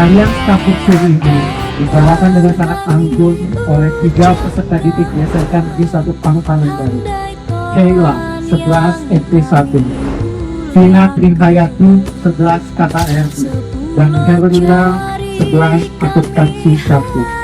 Tarian Kapuk Suri ini dibawakan dengan sangat anggun oleh 3 peserta didik SMK di satu panggung baru. Sheila 11 MP1, Vina Trinhayati 11 KKR, dan Herlina 11 akuntansi 1.